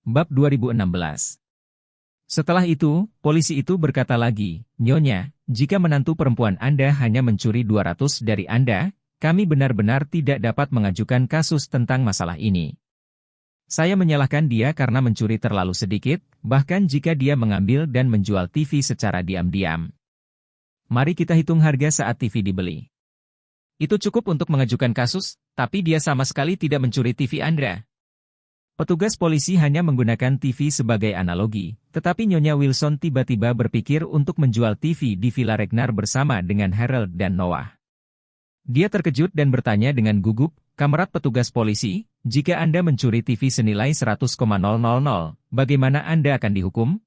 Bab 2016. Setelah itu, polisi itu berkata lagi, "Nyonya, jika menantu perempuan Anda hanya mencuri 200 dari Anda, kami benar-benar tidak dapat mengajukan kasus tentang masalah ini. Saya menyalahkan dia karena mencuri terlalu sedikit, bahkan jika dia mengambil dan menjual TV secara diam-diam. Mari kita hitung harga saat TV dibeli. Itu cukup untuk mengajukan kasus, tapi dia sama sekali tidak mencuri TV Anda." Petugas polisi hanya menggunakan TV sebagai analogi, tetapi Nyonya Wilson tiba-tiba berpikir untuk menjual TV di Villa Regnar bersama dengan Harold dan Noah. Dia terkejut dan bertanya dengan gugup, "Kamerat petugas polisi, jika Anda mencuri TV senilai 100,000, bagaimana Anda akan dihukum?"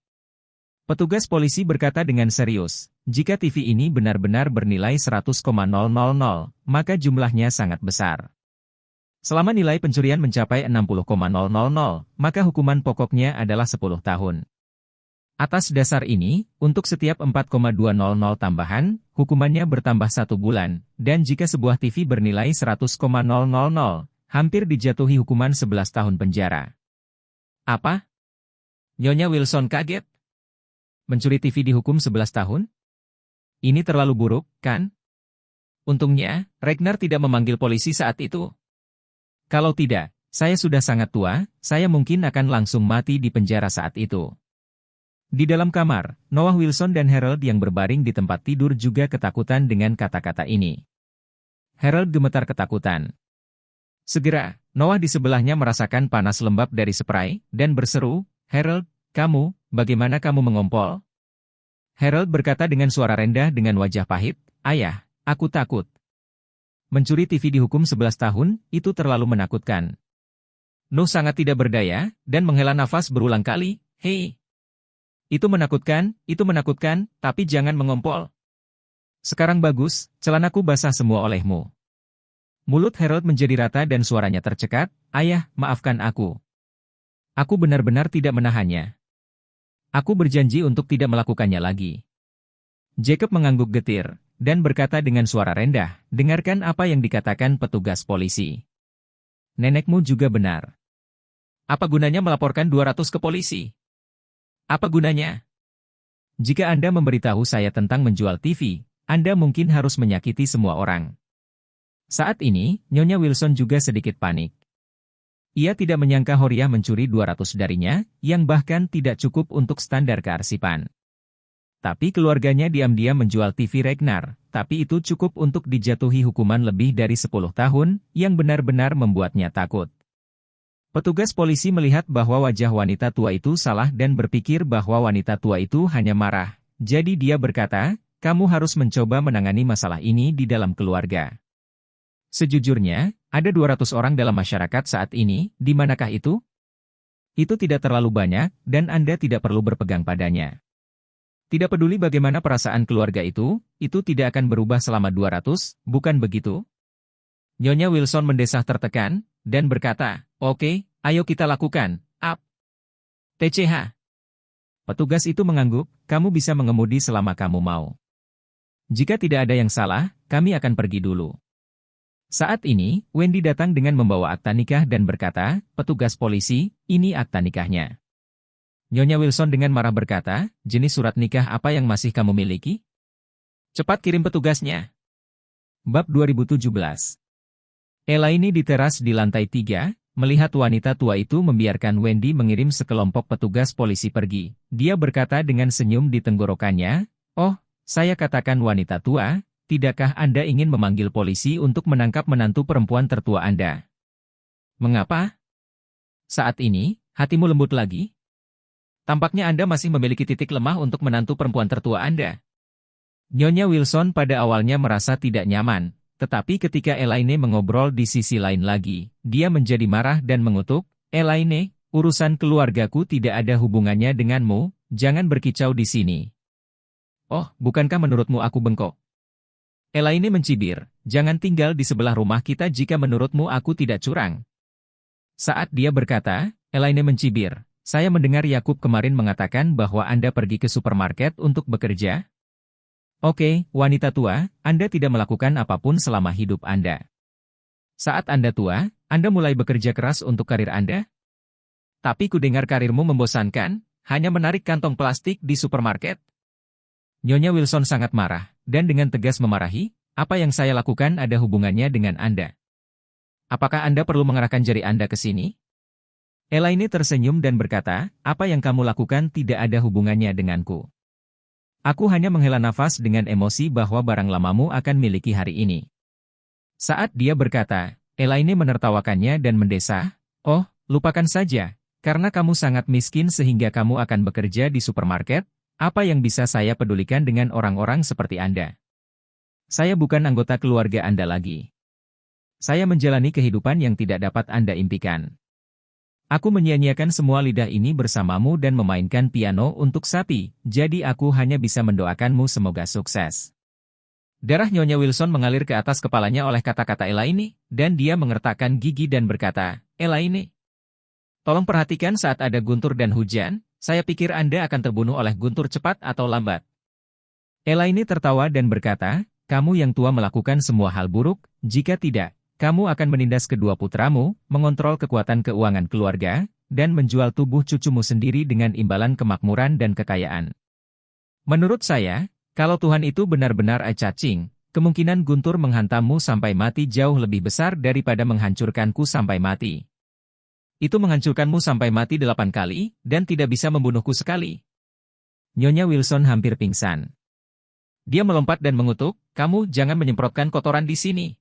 Petugas polisi berkata dengan serius, "Jika TV ini benar-benar bernilai 100,000, maka jumlahnya sangat besar. Selama nilai pencurian mencapai 60,000, maka hukuman pokoknya adalah 10 tahun. Atas dasar ini, untuk setiap 4,200 tambahan, hukumannya bertambah 1 bulan, dan jika sebuah TV bernilai 100,000, hampir dijatuhi hukuman 11 tahun penjara." "Apa?" Nyonya Wilson kaget. "Mencuri TV dihukum 11 tahun? Ini terlalu buruk, kan?" Untungnya, Regnar tidak memanggil polisi saat itu. "Kalau tidak, saya sudah sangat tua, saya mungkin akan langsung mati di penjara saat itu." Di dalam kamar, Noah Wilson dan Harold yang berbaring di tempat tidur juga ketakutan dengan kata-kata ini. Harold gemetar ketakutan. Segera, Noah di sebelahnya merasakan panas lembab dari spray, dan berseru, "Harold, bagaimana kamu mengompol?" Harold berkata dengan suara rendah dengan wajah pahit, "Ayah, aku takut. Mencuri TV dihukum 11 tahun, itu terlalu menakutkan." Nuh sangat tidak berdaya, dan menghela nafas berulang kali, "Hei, itu menakutkan, tapi jangan mengompol. Sekarang bagus, celanaku basah semua olehmu." Mulut Harold menjadi rata dan suaranya tercekat, "Ayah, maafkan aku. Aku benar-benar tidak menahannya. Aku berjanji untuk tidak melakukannya lagi." Jacob mengangguk getir, dan berkata dengan suara rendah, "Dengarkan apa yang dikatakan petugas polisi. Nenekmu juga benar. Apa gunanya melaporkan 200 ke polisi? Apa gunanya? Jika Anda memberitahu saya tentang menjual TV, Anda mungkin harus menyakiti semua orang." Saat ini, Nyonya Wilson juga sedikit panik. Ia tidak menyangka Horia mencuri 200 darinya, yang bahkan tidak cukup untuk standar kearsipan. Tapi keluarganya diam-diam menjual TV Regnar, tapi itu cukup untuk dijatuhi hukuman lebih dari 10 tahun, yang benar-benar membuatnya takut. Petugas polisi melihat bahwa wajah wanita tua itu salah dan berpikir bahwa wanita tua itu hanya marah. Jadi dia berkata, "Kamu harus mencoba menangani masalah ini di dalam keluarga. Sejujurnya, ada 200 orang dalam masyarakat saat ini, di manakah itu? Itu tidak terlalu banyak, dan Anda tidak perlu berpegang padanya. Tidak peduli bagaimana perasaan keluarga itu tidak akan berubah selama 200, bukan begitu?" Nyonya Wilson mendesah tertekan, dan berkata, "Oke, ayo kita lakukan, Ap. TCH." Petugas itu mengangguk, "Kamu bisa mengemudi selama kamu mau. Jika tidak ada yang salah, kami akan pergi dulu." Saat ini, Wendy datang dengan membawa akta nikah dan berkata, "Petugas polisi, ini akta nikahnya." Nyonya Wilson dengan marah berkata, "Jenis surat nikah apa yang masih kamu miliki? Cepat kirim petugasnya." Bab 2017. Elaine di teras di lantai 3, melihat wanita tua itu membiarkan Wendy mengirim sekelompok petugas polisi pergi. Dia berkata dengan senyum di tenggorokannya, "Oh, saya katakan wanita tua, tidakkah Anda ingin memanggil polisi untuk menangkap menantu perempuan tertua Anda?" "Mengapa? Saat ini, hatimu lembut lagi? Tampaknya Anda masih memiliki titik lemah untuk menantu perempuan tertua Anda." Nyonya Wilson pada awalnya merasa tidak nyaman, tetapi ketika Elaine mengobrol di sisi lain lagi, dia menjadi marah dan mengutuk, "Elaine, urusan keluargaku tidak ada hubungannya denganmu, jangan berkicau di sini." "Oh, bukankah menurutmu aku bengkok?" Elaine mencibir, "Jangan tinggal di sebelah rumah kita jika menurutmu aku tidak curang." Saat dia berkata, Elaine mencibir, "Saya mendengar Yakub kemarin mengatakan bahwa Anda pergi ke supermarket untuk bekerja." "Oke, wanita tua, Anda tidak melakukan apapun selama hidup Anda. Saat Anda tua, Anda mulai bekerja keras untuk karir Anda?" Tapi kudengar karirmu membosankan, hanya menarik kantong plastik di supermarket. Nyonya Wilson sangat marah, dan dengan tegas memarahi, apa yang saya lakukan ada hubungannya dengan Anda. Apakah Anda perlu mengerahkan jari Anda ke sini? Elaine tersenyum dan berkata, apa yang kamu lakukan tidak ada hubungannya denganku. Aku hanya menghela nafas dengan emosi bahwa barang lamamu akan miliki hari ini. Saat dia berkata, Elaine menertawakannya dan mendesah, oh, lupakan saja, karena kamu sangat miskin sehingga kamu akan bekerja di supermarket, apa yang bisa saya pedulikan dengan orang-orang seperti Anda? Saya bukan anggota keluarga Anda lagi. Saya menjalani kehidupan yang tidak dapat Anda impikan. Aku menyia-nyiakan semua lidah ini bersamamu dan memainkan piano untuk sapi, jadi aku hanya bisa mendoakanmu semoga sukses. Darah Nyonya Wilson mengalir ke atas kepalanya oleh kata-kata Elaine, dan dia mengertakkan gigi dan berkata, Elaine, tolong perhatikan saat ada guntur dan hujan, saya pikir Anda akan terbunuh oleh guntur cepat atau lambat. Elaine tertawa dan berkata, kamu yang tua melakukan semua hal buruk, jika tidak, kamu akan menindas kedua putramu, mengontrol kekuatan keuangan keluarga, dan menjual tubuh cucumu sendiri dengan imbalan kemakmuran dan kekayaan. Menurut saya, kalau Tuhan itu benar-benar cacing, kemungkinan guntur menghantammu sampai mati jauh lebih besar daripada menghancurkanku sampai mati. Itu menghancurkanmu sampai mati 8 kali, dan tidak bisa membunuhku sekali. Nyonya Wilson hampir pingsan. Dia melompat dan mengutuk, kamu jangan menyemprotkan kotoran di sini.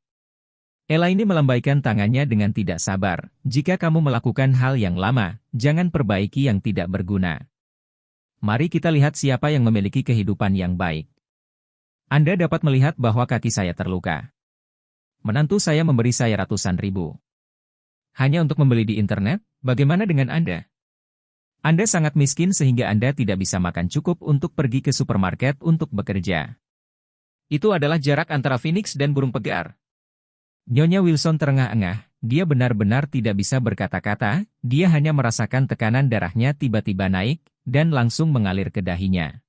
Elaine melambaikan tangannya dengan tidak sabar. Jika kamu melakukan hal yang lama, jangan perbaiki yang tidak berguna. Mari kita lihat siapa yang memiliki kehidupan yang baik. Anda dapat melihat bahwa kaki saya terluka. Menantu saya memberi saya ratusan ribu. Hanya untuk membeli di internet, bagaimana dengan Anda? Anda sangat miskin sehingga Anda tidak bisa makan cukup untuk pergi ke supermarket untuk bekerja. Itu adalah jarak antara Phoenix dan burung pegar. Nyonya Wilson terengah-engah, dia benar-benar tidak bisa berkata-kata, dia hanya merasakan tekanan darahnya tiba-tiba naik, dan langsung mengalir ke dahinya.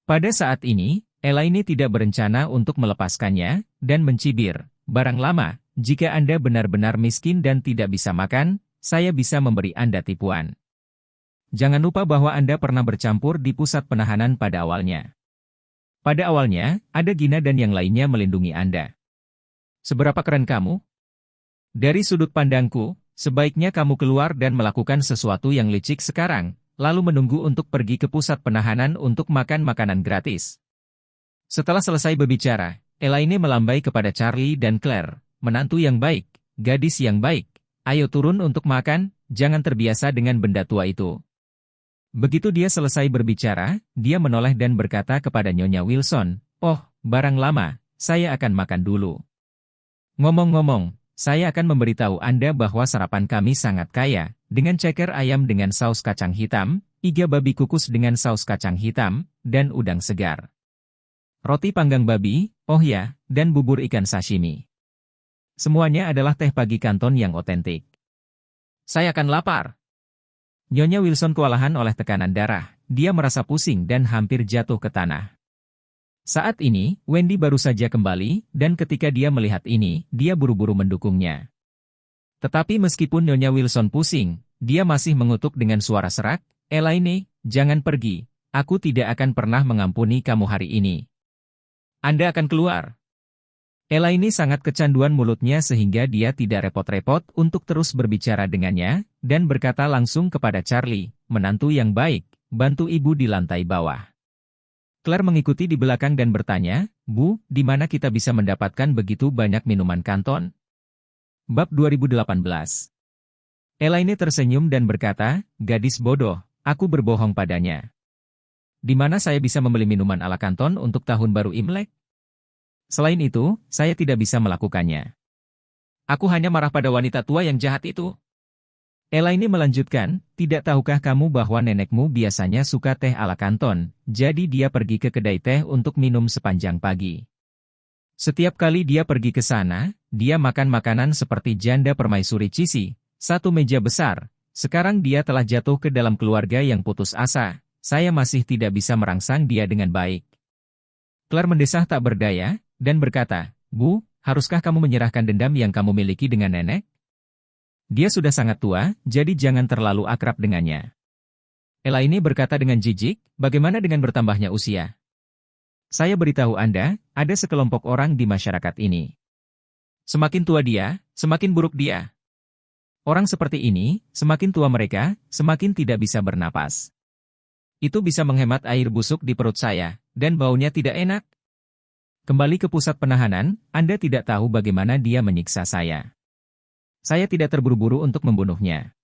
Pada saat ini, Elaine tidak berencana untuk melepaskannya, dan mencibir, barang lama, jika Anda benar-benar miskin dan tidak bisa makan, saya bisa memberi Anda tipuan. Jangan lupa bahwa Anda pernah bercampur di pusat penahanan pada awalnya. Pada awalnya, ada Gina dan yang lainnya melindungi Anda. Seberapa keren kamu? Dari sudut pandangku, sebaiknya kamu keluar dan melakukan sesuatu yang licik sekarang, lalu menunggu untuk pergi ke pusat penahanan untuk makan makanan gratis. Setelah selesai berbicara, Elaine melambai kepada Charlie dan Claire, menantu yang baik, gadis yang baik, ayo turun untuk makan, jangan terbiasa dengan benda tua itu. Begitu dia selesai berbicara, dia menoleh dan berkata kepada Nyonya Wilson, oh, barang lama, saya akan makan dulu. Ngomong-ngomong, saya akan memberitahu Anda bahwa sarapan kami sangat kaya, dengan ceker ayam dengan saus kacang hitam, iga babi kukus dengan saus kacang hitam, dan udang segar. Roti panggang babi, oh ya, dan bubur ikan sashimi. Semuanya adalah teh pagi kanton yang otentik. Saya akan lapar. Nyonya Wilson kewalahan oleh tekanan darah, dia merasa pusing dan hampir jatuh ke tanah. Saat ini, Wendy baru saja kembali, dan ketika dia melihat ini, dia buru-buru mendukungnya. Tetapi meskipun Nyonya Wilson pusing, dia masih mengutuk dengan suara serak, Elaine, jangan pergi, aku tidak akan pernah mengampuni kamu hari ini. Anda akan keluar. Elaine sangat kecanduan mulutnya sehingga dia tidak repot-repot untuk terus berbicara dengannya, dan berkata langsung kepada Charlie, menantu yang baik, bantu ibu di lantai bawah. Claire mengikuti di belakang dan bertanya, Bu, di mana kita bisa mendapatkan begitu banyak minuman kanton? Bab 2018. Elaine tersenyum dan berkata, gadis bodoh, aku berbohong padanya. Di mana saya bisa membeli minuman ala kanton untuk tahun baru Imlek? Selain itu, saya tidak bisa melakukannya. Aku hanya marah pada wanita tua yang jahat itu. Elaine melanjutkan, tidak tahukah kamu bahwa nenekmu biasanya suka teh ala kanton, jadi dia pergi ke kedai teh untuk minum sepanjang pagi. Setiap kali dia pergi ke sana, dia makan makanan seperti janda permaisuri Cisi, satu meja besar. Sekarang dia telah jatuh ke dalam keluarga yang putus asa, saya masih tidak bisa merangsang dia dengan baik. Claire mendesah tak berdaya, dan berkata, Bu, haruskah kamu menyerahkan dendam yang kamu miliki dengan nenek? Dia sudah sangat tua, jadi jangan terlalu akrab dengannya. Elaine berkata dengan jijik, bagaimana dengan bertambahnya usia? Saya beritahu Anda, ada sekelompok orang di masyarakat ini. Semakin tua dia, semakin buruk dia. Orang seperti ini, semakin tua mereka, semakin tidak bisa bernapas. Itu bisa menghemat air busuk di perut saya, dan baunya tidak enak. Kembali ke pusat penahanan, Anda tidak tahu bagaimana dia menyiksa saya. Saya tidak terburu-buru untuk membunuhnya.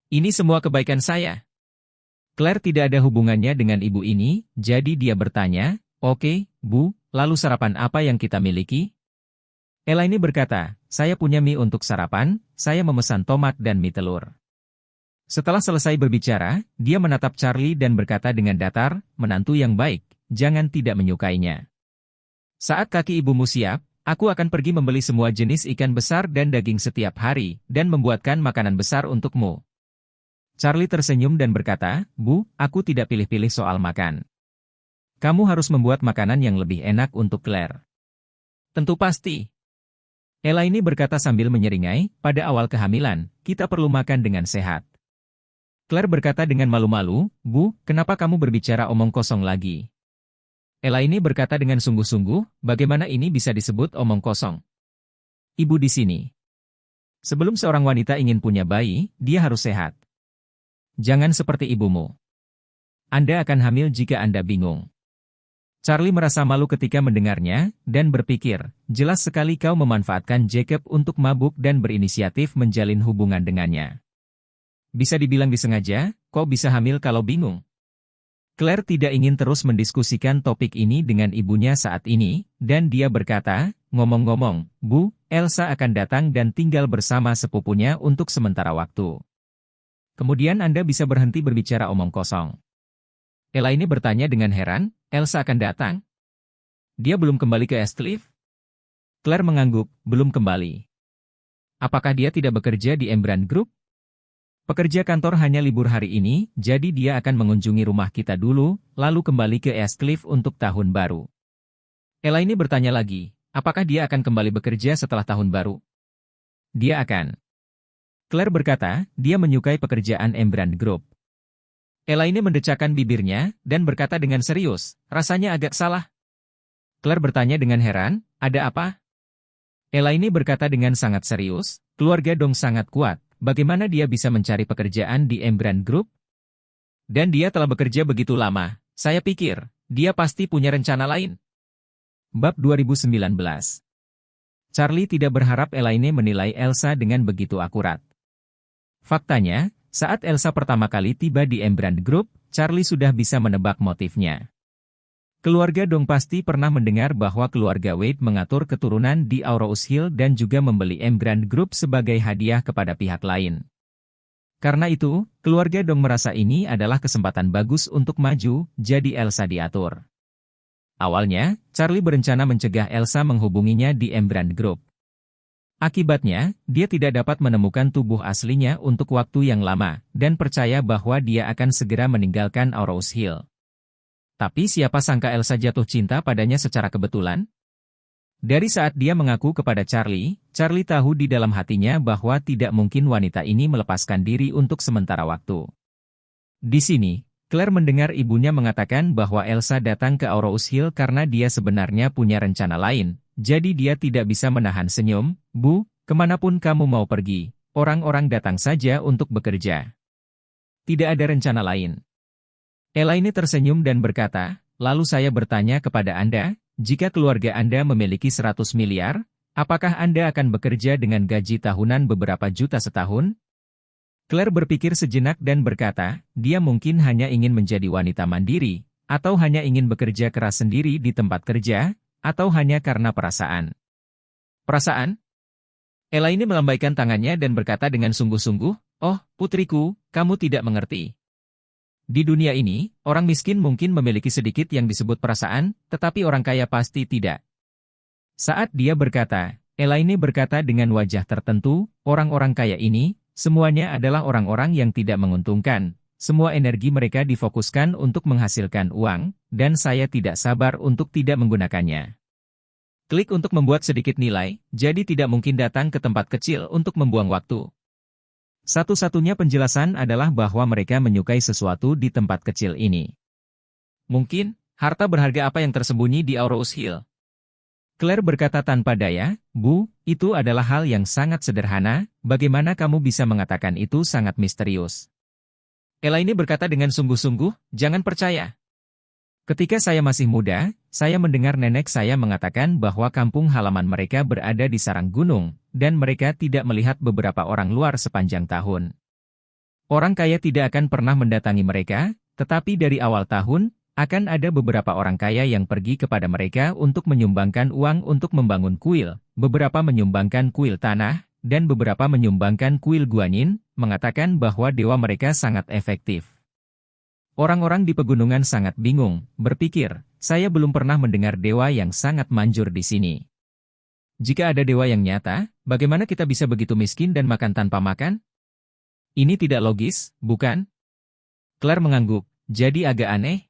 Ini semua kebaikan saya. Claire tidak ada hubungannya dengan ibu ini, jadi dia bertanya, oke, Bu, lalu sarapan apa yang kita miliki? Elaine berkata, saya punya mie untuk sarapan, saya memesan tomat dan mie telur. Setelah selesai berbicara, dia menatap Charlie dan berkata dengan datar, menantu yang baik, jangan tidak menyukainya. Saat kaki ibumu siap, aku akan pergi membeli semua jenis ikan besar dan daging setiap hari, dan membuatkan makanan besar untukmu. Charlie tersenyum dan berkata, Bu, aku tidak pilih-pilih soal makan. Kamu harus membuat makanan yang lebih enak untuk Claire. Tentu pasti. Elaine berkata sambil menyeringai, pada awal kehamilan, kita perlu makan dengan sehat. Claire berkata dengan malu-malu, Bu, kenapa kamu berbicara omong kosong lagi? Elaine berkata dengan sungguh-sungguh, bagaimana ini bisa disebut omong kosong? Ibu di sini. Sebelum seorang wanita ingin punya bayi, dia harus sehat. Jangan seperti ibumu. Anda akan hamil jika Anda bingung. Charlie merasa malu ketika mendengarnya, dan berpikir, jelas sekali kau memanfaatkan Jacob untuk mabuk dan berinisiatif menjalin hubungan dengannya. Bisa dibilang disengaja, kok bisa hamil kalau bingung? Claire tidak ingin terus mendiskusikan topik ini dengan ibunya saat ini, dan dia berkata, ngomong-ngomong, Bu, Elsa akan datang dan tinggal bersama sepupunya untuk sementara waktu. Kemudian Anda bisa berhenti berbicara omong kosong. Elaine bertanya dengan heran, Elsa akan datang? Dia belum kembali ke Eastcliff? Claire mengangguk, belum kembali. Apakah dia tidak bekerja di Embran Group? Pekerja kantor hanya libur hari ini, jadi dia akan mengunjungi rumah kita dulu, lalu kembali ke Eastcliff untuk tahun baru. Elaine bertanya lagi, apakah dia akan kembali bekerja setelah tahun baru? Dia akan. Claire berkata, dia menyukai pekerjaan Embran Group. Elaine mendecakkan bibirnya, dan berkata dengan serius, rasanya agak salah. Claire bertanya dengan heran, ada apa? Elaine berkata dengan sangat serius, keluarga Dong sangat kuat. Bagaimana dia bisa mencari pekerjaan di Embran Group? Dan dia telah bekerja begitu lama, saya pikir, dia pasti punya rencana lain. Bab 2019. Charlie tidak berharap Elaine menilai Elsa dengan begitu akurat. Faktanya, saat Elsa pertama kali tiba di Embran Group, Charlie sudah bisa menebak motifnya. Keluarga Dong pasti pernah mendengar bahwa keluarga Wade mengatur keturunan di Aurous Hill dan juga membeli Embran Group sebagai hadiah kepada pihak lain. Karena itu, keluarga Dong merasa ini adalah kesempatan bagus untuk maju, jadi Elsa diatur. Awalnya, Charlie berencana mencegah Elsa menghubunginya di Embran Group. Akibatnya, dia tidak dapat menemukan tubuh aslinya untuk waktu yang lama, dan percaya bahwa dia akan segera meninggalkan Aurous Hill. Tapi siapa sangka Elsa jatuh cinta padanya secara kebetulan? Dari saat dia mengaku kepada Charlie, Charlie tahu di dalam hatinya bahwa tidak mungkin wanita ini melepaskan diri untuk sementara waktu. Di sini, Claire mendengar ibunya mengatakan bahwa Elsa datang ke Aurous Hill karena dia sebenarnya punya rencana lain, jadi dia tidak bisa menahan senyum. Bu, kemanapun kamu mau pergi, orang-orang datang saja untuk bekerja. Tidak ada rencana lain. Elaine tersenyum dan berkata, lalu saya bertanya kepada Anda, jika keluarga Anda memiliki 100 miliar, apakah Anda akan bekerja dengan gaji tahunan beberapa juta setahun? Claire berpikir sejenak dan berkata, dia mungkin hanya ingin menjadi wanita mandiri, atau hanya ingin bekerja keras sendiri di tempat kerja, atau hanya karena perasaan. Perasaan? Elaine melambaikan tangannya dan berkata dengan sungguh-sungguh, oh, putriku, kamu tidak mengerti. Di dunia ini, orang miskin mungkin memiliki sedikit yang disebut perasaan, tetapi orang kaya pasti tidak. Saat dia berkata, Elaine berkata dengan wajah tertentu, orang-orang kaya ini, semuanya adalah orang-orang yang tidak menguntungkan. Semua energi mereka difokuskan untuk menghasilkan uang, dan saya tidak sabar untuk tidak menggunakannya. Klik untuk membuat sedikit nilai, jadi tidak mungkin datang ke tempat kecil untuk membuang waktu. Satu-satunya penjelasan adalah bahwa mereka menyukai sesuatu di tempat kecil ini. Mungkin, harta berharga apa yang tersembunyi di Aurous Hill? Claire berkata tanpa daya, Bu, itu adalah hal yang sangat sederhana, bagaimana kamu bisa mengatakan itu sangat misterius? Elaine berkata dengan sungguh-sungguh, jangan percaya. Ketika saya masih muda, saya mendengar nenek saya mengatakan bahwa kampung halaman mereka berada di sarang gunung, dan mereka tidak melihat beberapa orang luar sepanjang tahun. Orang kaya tidak akan pernah mendatangi mereka, tetapi dari awal tahun, akan ada beberapa orang kaya yang pergi kepada mereka untuk menyumbangkan uang untuk membangun kuil, beberapa menyumbangkan kuil tanah, dan beberapa menyumbangkan kuil guanyin, mengatakan bahwa dewa mereka sangat efektif. Orang-orang di pegunungan sangat bingung, berpikir, saya belum pernah mendengar dewa yang sangat manjur di sini. Jika ada dewa yang nyata, bagaimana kita bisa begitu miskin dan makan tanpa makan? Ini tidak logis, bukan? Claire mengangguk, jadi agak aneh.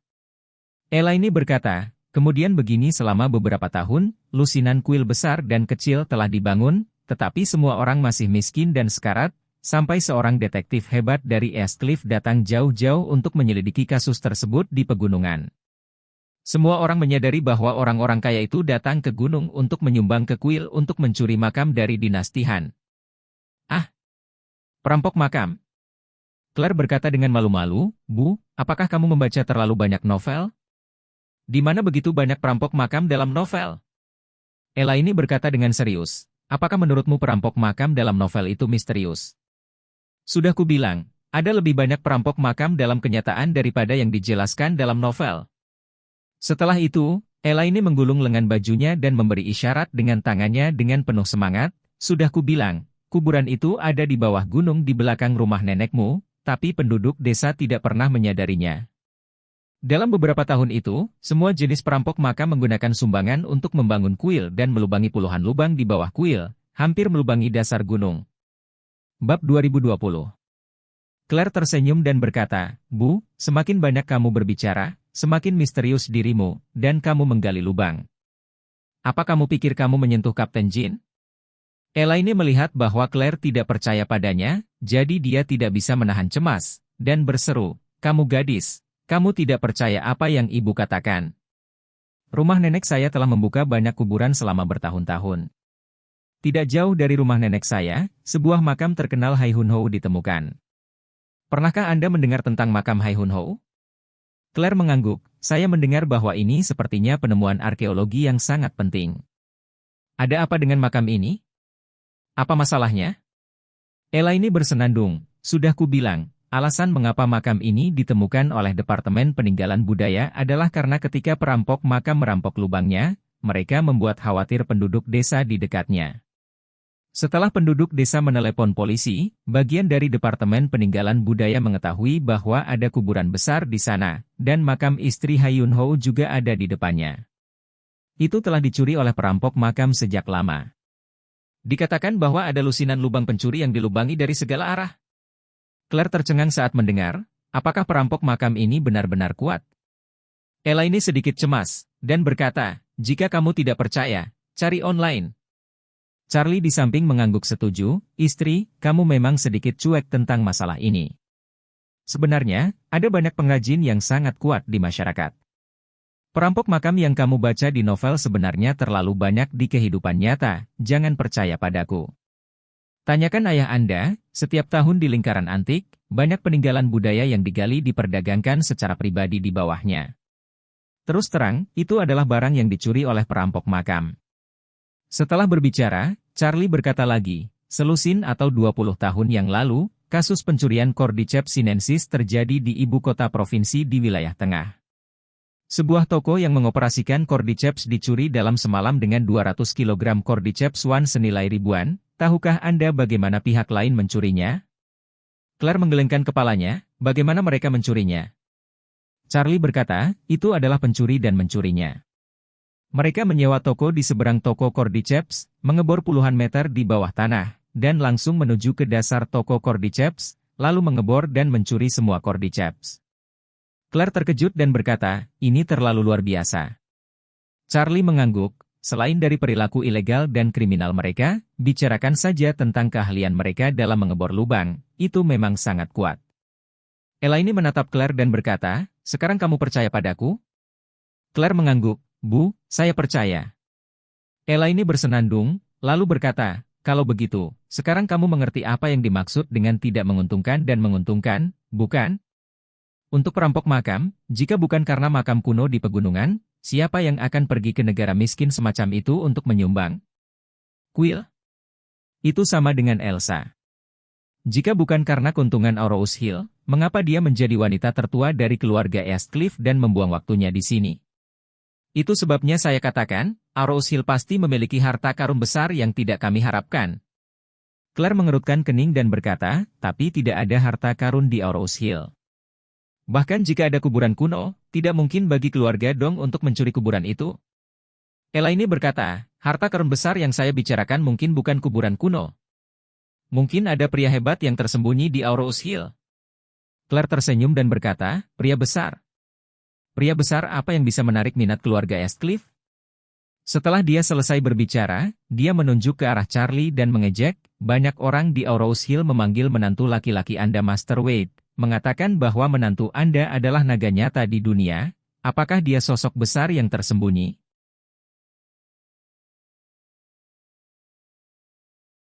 Elaine berkata, kemudian begini selama beberapa tahun, lusinan kuil besar dan kecil telah dibangun, tetapi semua orang masih miskin dan sekarat, sampai seorang detektif hebat dari East Cliff datang jauh-jauh untuk menyelidiki kasus tersebut di pegunungan. Semua orang menyadari bahwa orang-orang kaya itu datang ke gunung untuk menyumbang ke kuil untuk mencuri makam dari dinasti Han. Ah, perampok makam. Claire berkata dengan malu-malu, Bu, apakah kamu membaca terlalu banyak novel? Di mana begitu banyak perampok makam dalam novel? Elaine berkata dengan serius, apakah menurutmu perampok makam dalam novel itu misterius? Sudah kubilang, ada lebih banyak perampok makam dalam kenyataan daripada yang dijelaskan dalam novel. Setelah itu, Elaine menggulung lengan bajunya dan memberi isyarat dengan tangannya dengan penuh semangat, sudah kubilang, kuburan itu ada di bawah gunung di belakang rumah nenekmu, tapi penduduk desa tidak pernah menyadarinya. Dalam beberapa tahun itu, semua jenis perampok makam menggunakan sumbangan untuk membangun kuil dan melubangi puluhan lubang di bawah kuil, hampir melubangi dasar gunung. Bab 2020. Claire tersenyum dan berkata, Bu, semakin banyak kamu berbicara, semakin misterius dirimu, dan kamu menggali lubang. Apa kamu pikir kamu menyentuh Kapten Jin? Elaine melihat bahwa Claire tidak percaya padanya, jadi dia tidak bisa menahan cemas, dan berseru, kamu gadis, kamu tidak percaya apa yang ibu katakan. Rumah nenek saya telah membuka banyak kuburan selama bertahun-tahun. Tidak jauh dari rumah nenek saya, sebuah makam terkenal Hai Hun Ho ditemukan. Pernahkah Anda mendengar tentang makam Hai Hun Ho? Claire mengangguk, saya mendengar bahwa ini sepertinya penemuan arkeologi yang sangat penting. Ada apa dengan makam ini? Apa masalahnya? Elaine bersenandung, sudah kubilang, alasan mengapa makam ini ditemukan oleh Departemen Peninggalan Budaya adalah karena ketika perampok makam merampok lubangnya, mereka membuat khawatir penduduk desa di dekatnya. Setelah penduduk desa menelepon polisi, bagian dari Departemen Peninggalan Budaya mengetahui bahwa ada kuburan besar di sana, dan makam istri Hai Hun Ho juga ada di depannya. Itu telah dicuri oleh perampok makam sejak lama. Dikatakan bahwa ada lusinan lubang pencuri yang dilubangi dari segala arah. Claire tercengang saat mendengar, apakah perampok makam ini benar-benar kuat? Elaine sedikit cemas, dan berkata, jika kamu tidak percaya, cari online. Charlie di samping mengangguk setuju, istri, kamu memang sedikit cuek tentang masalah ini. Sebenarnya, ada banyak pengrajin yang sangat kuat di masyarakat. Perampok makam yang kamu baca di novel sebenarnya terlalu banyak di kehidupan nyata, jangan percaya padaku. Tanyakan ayah Anda, setiap tahun di lingkaran antik, banyak peninggalan budaya yang digali diperdagangkan secara pribadi di bawahnya. Terus terang, itu adalah barang yang dicuri oleh perampok makam. Setelah berbicara, Charlie berkata lagi, selusin atau 20 tahun yang lalu, kasus pencurian Cordyceps sinensis terjadi di ibu kota provinsi di wilayah tengah. Sebuah toko yang mengoperasikan Cordyceps dicuri dalam semalam dengan 200 kg Cordyceps one senilai ribuan. Tahukah Anda bagaimana pihak lain mencurinya? Claire menggelengkan kepalanya, bagaimana mereka mencurinya? Charlie berkata, itu adalah pencuri dan mencurinya. Mereka menyewa toko di seberang toko Cordyceps, mengebor puluhan meter di bawah tanah, dan langsung menuju ke dasar toko Cordyceps, lalu mengebor dan mencuri semua Cordyceps. Claire terkejut dan berkata, ini terlalu luar biasa. Charlie mengangguk, Selain dari perilaku ilegal dan kriminal mereka, bicarakan saja tentang keahlian mereka dalam mengebor lubang, itu memang sangat kuat. Elaine menatap Claire dan berkata, sekarang kamu percaya padaku? Claire mengangguk, Bu, saya percaya. Elaine bersenandung, lalu berkata, kalau begitu, sekarang kamu mengerti apa yang dimaksud dengan tidak menguntungkan dan menguntungkan, bukan? Untuk perampok makam, jika bukan karena makam kuno di pegunungan, siapa yang akan pergi ke negara miskin semacam itu untuk menyumbang? Quill? Itu sama dengan Elsa. Jika bukan karena keuntungan Arrows Hill, mengapa dia menjadi wanita tertua dari keluarga Eastcliff dan membuang waktunya di sini? Itu sebabnya saya katakan, Arrows Hill pasti memiliki harta karun besar yang tidak kami harapkan. Claire mengerutkan kening dan berkata, tapi tidak ada harta karun di Arrows Hill. Bahkan jika ada kuburan kuno, tidak mungkin bagi keluarga Dong untuk mencuri kuburan itu. Elaine berkata, harta karun besar yang saya bicarakan mungkin bukan kuburan kuno. Mungkin ada pria hebat yang tersembunyi di Arrows Hill. Claire tersenyum dan berkata, pria besar. Pria besar apa yang bisa menarik minat keluarga Eastcliff? Setelah dia selesai berbicara, dia menunjuk ke arah Charlie dan mengejek, banyak orang di Arrows Hill memanggil menantu laki-laki Anda Master Wade, mengatakan bahwa menantu Anda adalah naga nyata di dunia, apakah dia sosok besar yang tersembunyi?